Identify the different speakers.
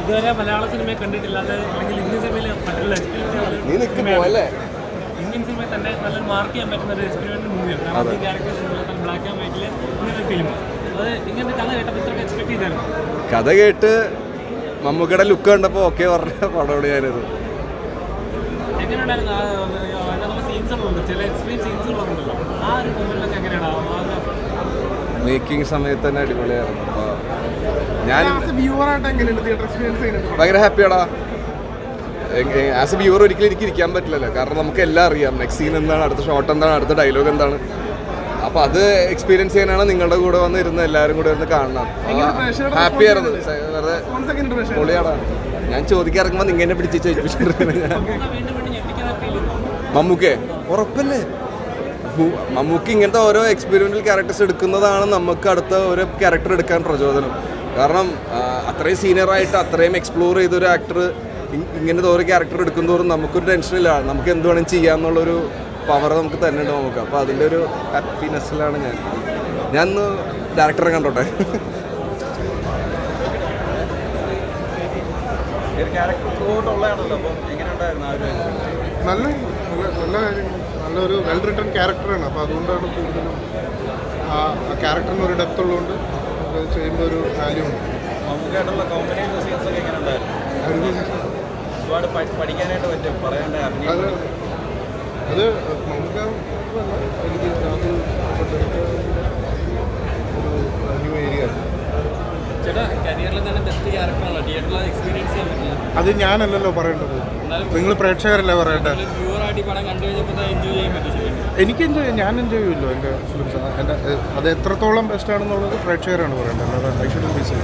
Speaker 1: ഇതുവരെ മലയാള സിനിമയെ കണ്ടിട്ടില്ലാതെ അല്ലെങ്കിൽ ഇന്ത്യൻ സിനിമയിൽ മറ്റുള്ള ഇന്ത്യൻ സിനിമയിൽ തന്നെ നല്ലൊരു മാർക്ക് ചെയ്യാൻ പറ്റുന്ന ഒരു എക്സ്പെരിമെന്റ് മൂവിയാണ്. കാരണം ഈ ക്യാരക്ടേഴ്സ് ബ്ലാക്ക് ആൻഡ് വൈറ്റിൽ ഇങ്ങനൊരു ഫിലിം. അത് ഇങ്ങനെ കഥ കേട്ടപ്പോൾ ഇത്രയൊക്കെ എക്സ്പെക്ട് ചെയ്തായിരുന്നു.
Speaker 2: കഥ കേട്ട് മമ്മൂക്കയുടെ ലുക്ക് കണ്ടപ്പോൾ ഓക്കെ പറഞ്ഞ പടമാണ് ഞാനത്.
Speaker 1: എങ്ങനെയുണ്ടായിരുന്നു? സീൻസുകളുണ്ട്, ചില എക്സ്ട്രീം സീൻസുകളുണ്ടല്ലോ, ആ ഒരു മൂമെന്റിലൊക്കെ എങ്ങനെയാണ്?
Speaker 2: മേക്കിംഗ് സമയത്ത് തന്നെ അടിപൊളിയായിരുന്നു. അപ്പോൾ ഞാൻ ഭയങ്കര ഹാപ്പിയാടാ. ആസ് എ വ്യൂവർ ഒരിക്കലും എനിക്ക് ഇരിക്കാൻ പറ്റില്ലല്ലോ, കാരണം നമുക്ക് എല്ലാം അറിയാം. നെക്സ്റ്റ് സീൻ എന്താണ്, അടുത്ത ഷോട്ട് എന്താണ്, അടുത്ത ഡയലോഗ് എന്താണ്. അപ്പോൾ അത് എക്സ്പീരിയൻസ് ചെയ്യാനാണ് നിങ്ങളുടെ കൂടെ വന്ന് ഇരുന്ന് എല്ലാവരും കൂടെ ഇരുന്ന് കാണണം. ഹാപ്പി ആയിരുന്നു. വെറുതെ പൊളിയാടാ. ഞാൻ ചോദിക്കാറുമ്പോൾ നിങ്ങനെ പിടിച്ച് ചോദിച്ചിട്ടുണ്ട്. മമ്മൂക്കേ ഉറപ്പല്ലേ? മമ്മൂക്ക് ഇങ്ങനത്തെ ഓരോ എക്സ്പെരിമെൻ്റൽ ക്യാരക്ടേഴ്സ് എടുക്കുന്നതാണ് നമുക്ക് അടുത്ത ഓരോ ക്യാരക്ടർ എടുക്കാൻ പ്രചോദനം. കാരണം അത്രയും സീനിയറായിട്ട് അത്രയും എക്സ്പ്ലോർ ചെയ്തൊരു ആക്ടർ ഇങ്ങനത്തെ ഓരോ ക്യാരക്ടർ എടുക്കുന്നതോറും നമുക്കൊരു ടെൻഷനില്ല, നമുക്ക് എന്ത് വേണമെങ്കിൽ ചെയ്യാമെന്നുള്ളൊരു പവർ നമുക്ക് തന്നെ ഉണ്ട് നമുക്ക്. അപ്പോൾ അതിൻ്റെ ഒരു ഹാപ്പിനെസ്സിലാണ് ഞാൻ ഒന്ന് ഡയറക്ടറെ കണ്ടോട്ടെ.
Speaker 3: നല്ലൊരു വെൽ റിട്ടൺ ക്യാരക്ടറാണ്. അപ്പോൾ അതുകൊണ്ടാണ് കൂടുതലും ആ ക്യാരക്ടറിന് ഒരു ഡെപ്ത് ഉള്ളതുകൊണ്ട് അത് ചെയ്യുമ്പോൾ ഒരു വാല്യൂ ഉണ്ട്. അത് നമുക്ക് ഒരു ന്യൂ ഏരിയ. അത് ഞാനല്ലല്ലോ പറയേണ്ടത്, നിങ്ങൾ പ്രേക്ഷകരല്ലേ പറയട്ടെ. എനിക്ക് ഞാൻ എൻജോയ് ചെയ്യുമല്ലോ എൻ്റെ ഫിലിംസ്. അത് എത്രത്തോളം ബെസ്റ്റ് ആണെന്നുള്ളത് പ്രേക്ഷകരാണ് പറയേണ്ടത്, അല്ലാതെ ഐ ഷുഡ്ന്റ് ബി സേ.